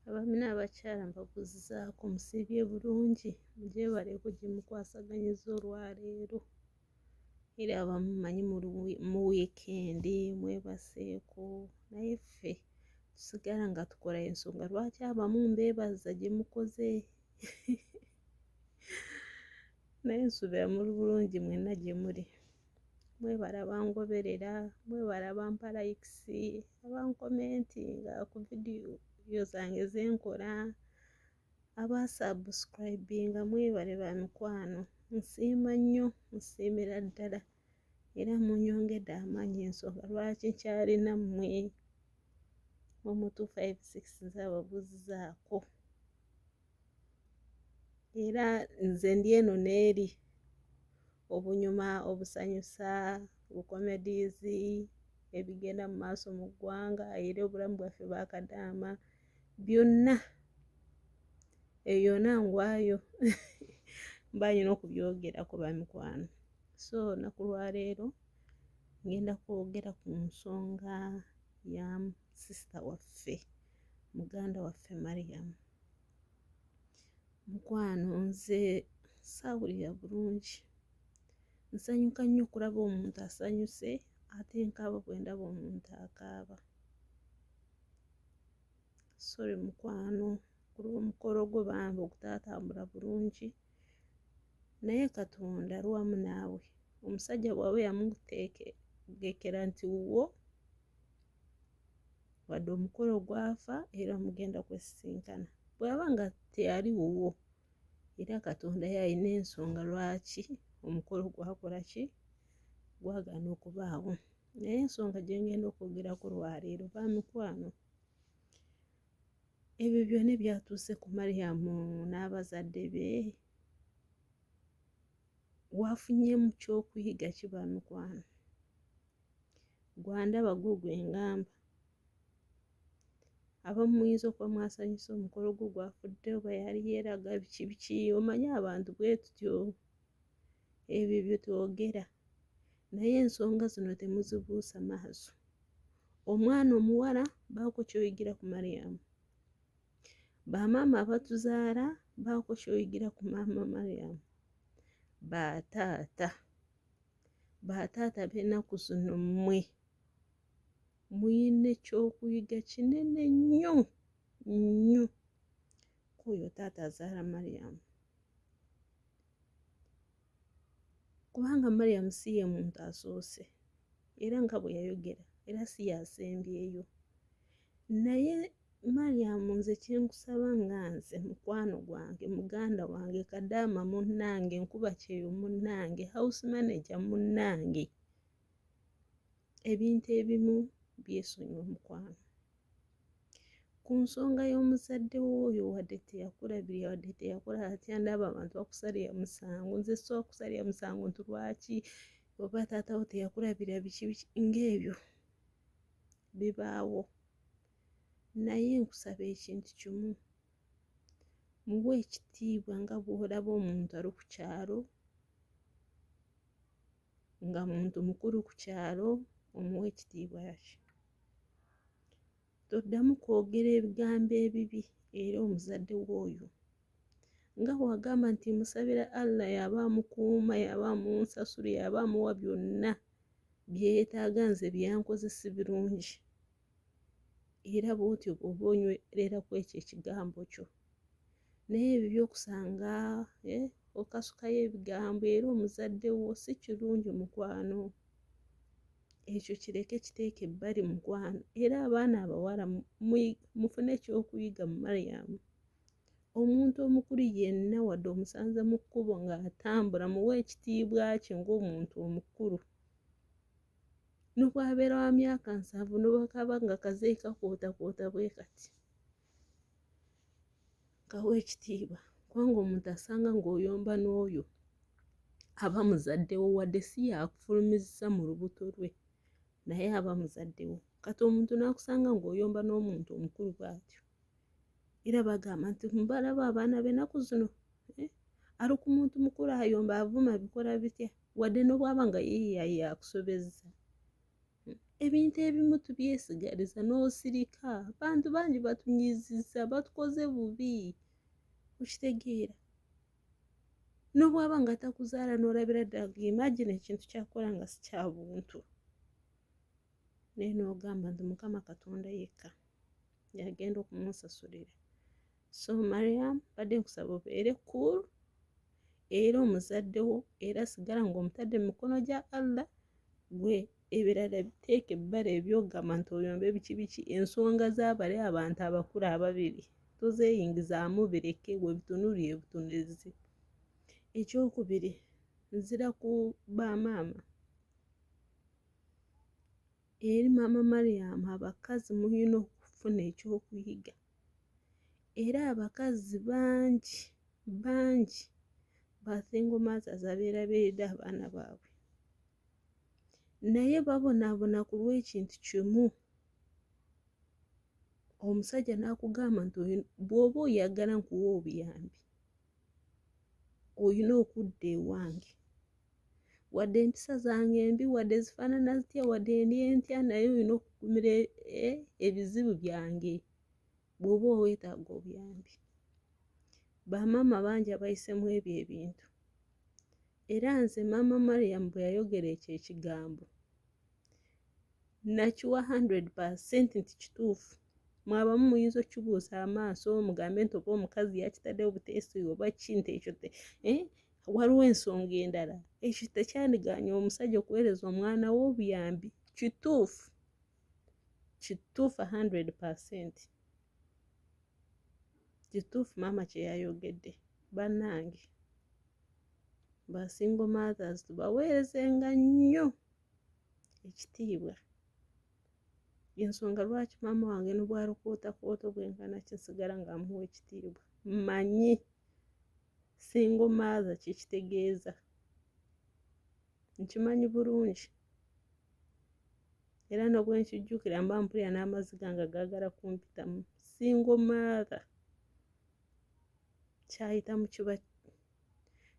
Abaami n'abakyala mbabuuzizaako musiibye bulungi, mugyebale kugimukwasaganyizza olwaleero. Era abamu mmanyi mu wiikendi mwebaseeko, naye ffe tusigala nga tukola ensonga. Lwaki abamu mbeebaza gye mukoze? Naye nsuubira muri bulungi mwenna gye muli. Mwebale abangoberera, mwebale abampa likes, abankomentinga ku vidiyo zange ze nkola, abasubscribinga, mwebale ba mikwano. Nsiima nnyo, nsiimira ddala. Era munyongedde amaanyi ensonga lwaki nkyalina mmwe. Mu 256 nze ababuuzizaako. Era nze ndi eno n'eri obunyuma obusanyusa, bukomedies ebigenda mu maaso mu ggwanga era obulamu bwaffe bwakadaama byonna eyo nangwayo mba nyina okubyogerako bamikwano. So naku lwaleero ngenda kwogera ku nsonga ya sisita waffe, muganda waffe Mariam. Mukwano, nze saawulira bulungi. Nsanyuka nnyo okulaba omuntu asanyuse ate nkaaba bwe ndaba omuntu akaaba. Sorry mukwano, ku lw'omukolo gwo bambi ogutaatambula bulungi, naye Katonda ali wamu naawe. Omusajja bw'aba yamutegekera nti wuwo wadde omukolo gwafa era mugenda kwesisinkana, bw'aba nga teyali wuwo, era Katonda yalina ensonga lwaki omukolo gwakola ki, gwagaana okubaawo. Naye ensonga gye ngenda okwogerako lwaleero bamikwano, ebyo byonna ebyatuuse ku Mariam n'abazadde be, waafunyeemu ky'okuyiga ki bamikwano? Gwandaba gwo gwe ngamba. Abamu muyinza okuba mwasanyusa omukolo gwo gwafudde oba yali yeeraga biki biki, omanyi abantu bwe tutyo, ebyo bye twogera. Naye ensonga zino temuzibuusa maaso. Omwana omuwala baako ky'oyigira ku Mariam. Bamaama abatuzaala baako ky'oyigira ku maama Mariam. Bataata b'ennaku zino mmwe muyina ekyokuyiga kinene nnyo nnyo k'oyo taata azaala Mariam. Kubanga Mariam si ye muntu asoose, era nga bwe yayogera, era si yasembyeyo. Naye Mariam, nze kyenkusaba nga nze mukwano gwange, muganda wange, Kadaama munnange, nkuba kyeyo munnange, house manager munnange, ebintu ebimu byesonyiwa mukwano. Ku nsonga y'omuzadde w'oyo wadde teyakulabirira wadde teyakola atya, ndaba abantu bakusalira musango. Nze so kusalira musango nti lwaki oba taatawo teyakulabirira biki biki, ng'ebyo bibaawo. Naye nkusaba ekintu kimu, muwe ekitiibwa nga bw'olaba omuntu ali ku kyalo, nga muntu mukulu ku kyalo, omuwe ekitiibwa kye. Toddamu kwogera ebigambo ebibi era omuzadde w'oyo. Nga bw'agamba nti musabira Allah yaba amukuuma, yaba amunsasula, yaba amuwa byonna bye yeetaaga, nze byankoze si birungi. Era bw'otyo bw'oba onywereraku ekyo ekigambo kyo. Naye ebyo by'okusanga okasukayo ebigambo era omuzadde wo si kirungi mukwano. Ekyo kireke kiteeke ebbali mukwano. Era abaana abawala mufune ekyokuyiga mu Mariam. Omuntu omukulu yenna wadde omusanze mu kkubo ng'atambula, muwe ekitiibwa kye ng'omuntu omukulu. N'obwabeera wa myaka 7 n'obwakaba nga kazeyi kakootakoota bwe kati, kawe ekitiibwa. Kubanga omuntu asanga ng'oyomba n'oyo aba muzaddewo wadde si yakufulumizza mu lubuto lwe, naye aba muzaddewo. Kati omuntu n'akusanga ng'oyomba n'omuntu omukulu bw'atyo. Era bagamba nti mbalaba abaana b'ennaku zino, ali ku muntu mukulu ayomba avuma bikola bitya, wadde n'obwaba nga ye yakusobezza. ebintu ebimu tubyesigaliza n'osirika. Bantu bangi batunyiziza, batukoze bubi, okitegeera. N'obwaba nga takuzaala n'olabira ddala imagine ekintu kyakola nga si kya buntu, naye n'ogamba nti Mukama Katonda yekka yagenda okumusasulira. So Mariam, badde nkusaba obeere cool era omuzaddewo, era sigala ng'omutadde mu mikono gya Allah. Gwe ebirala biteeke ebbala ebyogamba nti oyombe biki ensonga z'abali abantu abakulu ababiri tozeeyingizaamu, bireke we bitunuulire butunulizi. Ekyokubiri, nzira ku bamaama. Eri maama Mariam, abakazi mulina okufuna ekyokuyiga, era abakazi bangi ba single mothers abeerabiridde abaana baabwe, naye babonaabona ku lw'ekintu kimu. Omusajja n'akugamba nti bw'oba oyagala nkuwa obuyambi, olina okudda ewange, wadde empisa zange embi, wadde zifaanana zitya, wadde ndi entya, naye olina okukumira ebizibu byange bw'oba weetaaga obuyambi. Bamaama bangi abayisemu ebyo ebintu, era nze maama Mariam bwe yayogera ekyo ekigambo nakiwa 100% nti kituufu. Mwabamu muyinza okukibuusa amaaso mugambe nti oba omukazi yakitaddewo buteesi oba ki, nti ekyo waliwo ensonga endala. Ekyo tekyandiganya omusajja okuweereza omwana we obuyambi. Kituufu 100%. Kituufu maama kye yayogedde. Bannange, ba single mothers tubaweerezenga nnyo ekitiibwa. Ensonga lwaki maama wange n'obwalokootakoota bwenkana kisigala nga amuwa ekitiibwa. Mmanyi single mother kye kitegeeza, nkimanyi bulungi, era n'obwe nkijjukira mba mpulira n'amazzi gange gaagala kumpitamu. Single mother kyayitamu kiba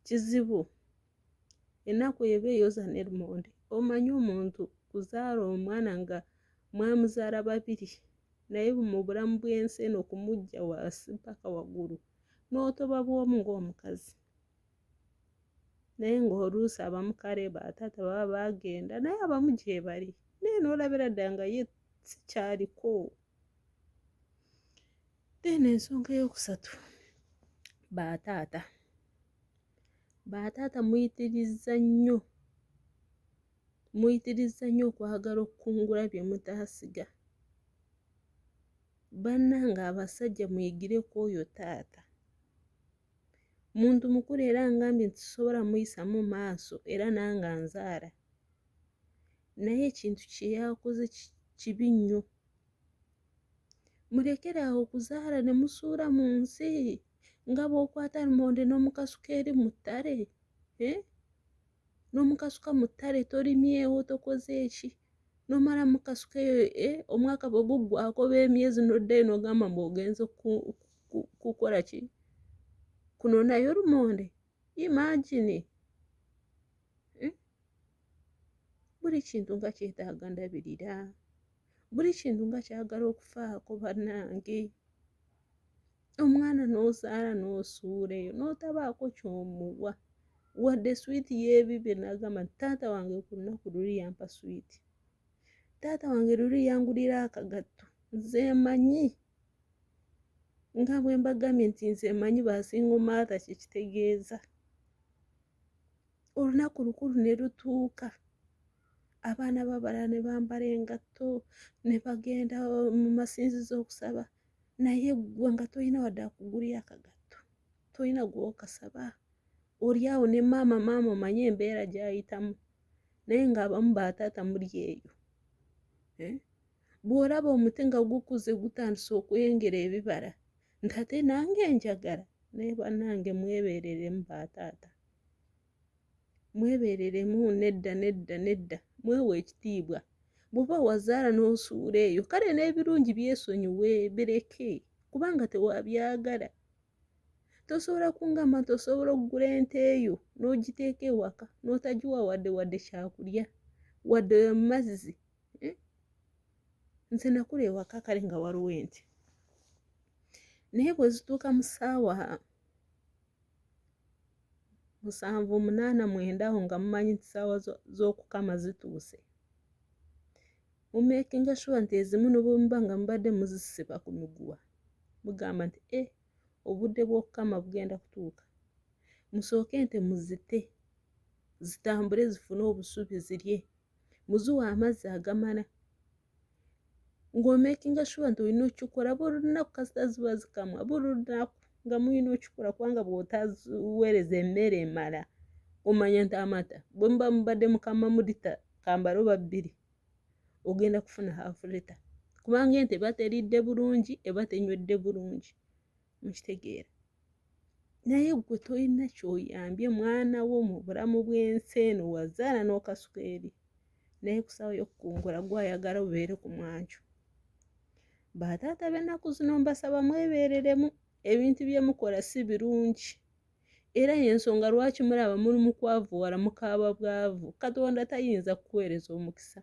kizibu. Ennaku eba eyoza ne lumonde. Omanyi omuntu kuzaala omwana nga mwamuzaala babiri, naye mu bulamu bw'ensi eno okumuggya wansi mpaka waggulu n'otoba bw'omu ng'omukazi. Naye ng'oluusi abamu kale bataata baba baagenda, naye abamu gye bali, naye n'olabira ddala nga ye sikyaliko. Then ensonga ey'okusatu, bataata. Bataata muyitirizza nnyo okwagala okukungula bye mutaasiga. Bannange abasajja muyigireko oyo taata. Muntu mukulu era angambye nti sobola muyisa mu maaso era nange anzaala, naye ekintu kye yakoze kibi nnyo. Mulekeraawo okuzaala ne musuula mu nsi nga bw'okwata lumonde n'omukasuka eri mu ttale, n'omukasuka mu ttale tolimyewo tokoze eki, n'omala mukasuka eyo omwaka bwe guggwako b'emyezi n'oddayo n'ogamba ng'ogenze kukola ki, kunonayo lumonde. Imagine. Buli kintu nga kyetaaga ndabirira, buli kintu nga kyagala okufaako bannange. Omwana n'ozaala n'osuula eyo n'otabaako ky'omuwa, wadde swiiti y'ebibye n'agamba nti taata wange ku lunaku luli yampa swiiti, taata wange luli yangulira akagatto. Nze mmanyi nga bwe mbagambye nti nze mmanyi ba single mother kye kitegeeza. Olunaku lukulu ne lutuuka, abaana b'abalala ne bambala engatto ne bagenda mu masinzizo okusaba, naye ggwe nga tolina wadde akugulira akagatto, tolina gw'okasaba. Oli awo ne maama omanyi embeera gy'ayitamu, naye ng'abamu bataata muli eyo. Bw'olaba omuti nga gukuze gutandise okwengera ebibala nti ate nange njagala, naye bannange mwebeereremu bataata. Mwebeereremu, nedda, mwewe ekitiibwa. Bw'oba wazaala n'osuula eyo, kale n'ebirungi byesonyiwe, bireke, kubanga tewabyagala. Tosobola kungamba nti osobola okugula ente eyo n'ogiteeka ewaka n'otagiwa wadde kyakulya, wadde amazzi. nze nakula ewaka kale nga waliwo ente naye bwe zituuka mu ssaawa 7, 8, 9 awo nga mumanyi nti ssaawa z'okukama zituuse mumekinga sure nti ezimu ne bwe muba nga mubadde muzisiba ku miguwa mugamba nti obudde bw'okukama bugenda kutuuka musooke ente muzite zitambule zifune obusubi zirye muziwa amazzi agamala ng'omekinga sure nti olina okikola buli lunaku kasita ziba zikamwa buli lunaku nga mulina okikola kubanga bw'otaziweereza emmere emala omanya nti amata bwe muba mubadde mukama mu lita kambala oba 2 ogenda kufuna half lita kubanga ente eba teridde bulungi eba tenywedde bulungi mukitegeera naye gwe tolina kyoyambye mwana wo mu bulamu bw'ensi eno wazaala n'okasuka eri naye ku ssaawa y'okukungula gwayagala obeere ku mwanjo bataata b'ennaku zino mbasaba mwebeereremu ebintu bye mukola si birungi era y'ensonga lwaki mulaba muli mu kwavuwala mukaaba bwavu katonda tayinza kukuweereza omukisa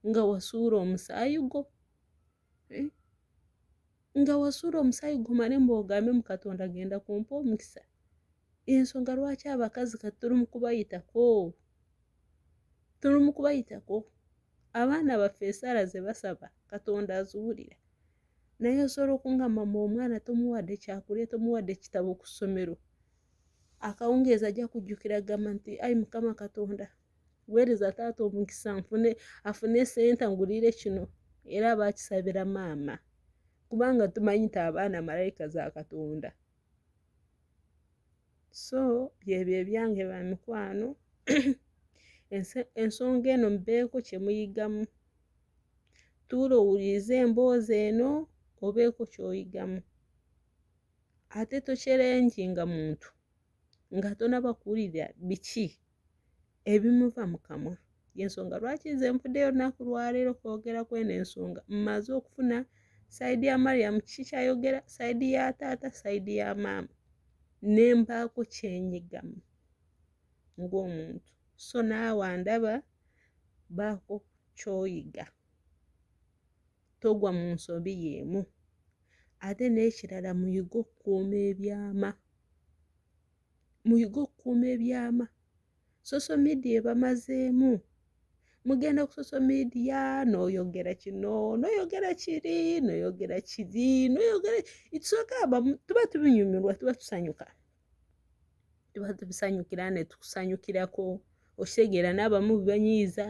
nga wasuula omusaayi gwo nga wasuula omusaayi gwo male mb'ogambe mu katonda genda kumpa omukisa ensonga lwaki abakazi kati tuli mu kubayitako abaana baffe esaala ze basaba katonda aziwulira naye osobola okungamba omwana tomuwadde kyakulya tomuwadde kitabo ku ssomero akawungeezi ajja kujjukira gamba nti ayi mukama katonda weereza taata omukisa afune sente ngulire kino era baakisabira maama kubanga tumanyi nti abaana malayika za katonda so byebyo ebyange bamikwano ensonga eno mubeeko kye muyigamu tuula owulirize emboozi eno obeeko ky'oyigamu ate tokyerenjinga muntu nga tonaba kuwulira biki ebimuva mu kamwa y'ensonga lwaki nze nfuddeyo olunaku lwaleero kwogera kweno ensonga mmaze okufuna sayidi ya Mariam kiki kyayogera sayidi ya taata sayidi ya maama nembaako kyenyigamu ng'omuntu so naawe andaba baako ky'oyiga togwa mu nsobi y'emu ate n'ekirala muyiga okukuuma ebyama social media ebamazeemu mugenda ku social media n'oyogera kino n'oyogera kiri n'oyogera kiri n'oyogera itsoka tuba tubinyumirwa tuba tusanyuka tuba tubisanyukira ne tukusanyukirako okitegeera n'abamu bibanyiiza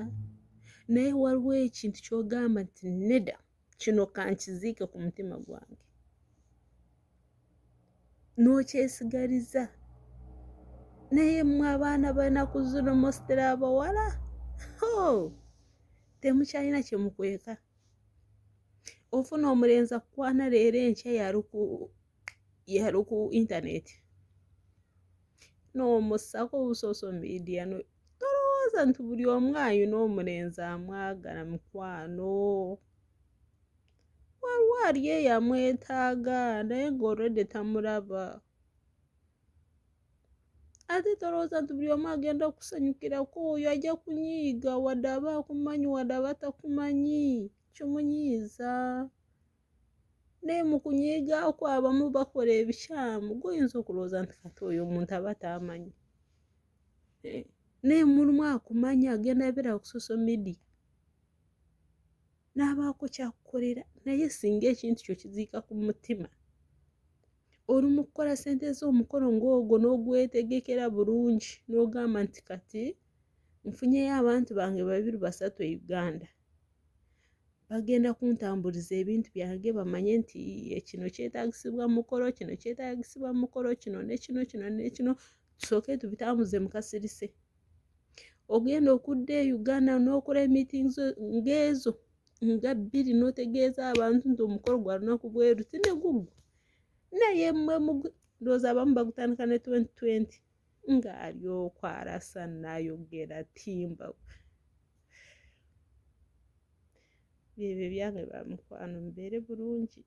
naye waliwo ekintu ky'ogamba nti nedda kino kankiziike ku mutima gwange n'okyesigaliza naye mmwe abaana b'ennaku zino mositera abawala temukyalina kye mukweka ofuna omulenzi akukwana leero enkya yali ku intaneti n'omussako social media tolowooza nti buli omu ayina omulenzi amwagala mukwano waliwo ali eyo amwetaaga naye ng'olwedde tamulaba ate tolowooza nti buli omu agenda okusanyukirako oyo ajja kunyiiga wadde aba akumanyi wadde aba takumanyi kimunyiiza naye mu kunyiiga kwo abamu bakola ebikyamu goyinza okulowooza nti kati oyo omuntu aba tamanyi naye mulimu akumanyi agenda abeera ku social media n'abaako kyakukolera naye singa ekintu kyo kiziika ku mutima oli mu kukola ssente z'omukolo ng'ogwo n'ogwetegekera bulungi n'ogamba nti kati nfunyeyo abantu bange 2 3 e Uganda bagenda kuntambuliza ebintu byange bamanye nti kino kyetaagisibwa mukolo kino kyetaagisibwa mukolo kino ne kino tusooke tubitambuze mu kasirise ogenda okudda e Uganda n'okola meetings ng'ezo nga 2 n'otegeeza abantu nti omukolo gwa lunaku bweru tine guggwa naye mmwe ndowooza abamu bagutandika ne 2020 ng'alyoka arasa n'ayogera timba byebyo byange bamukwano mubeere bulungi.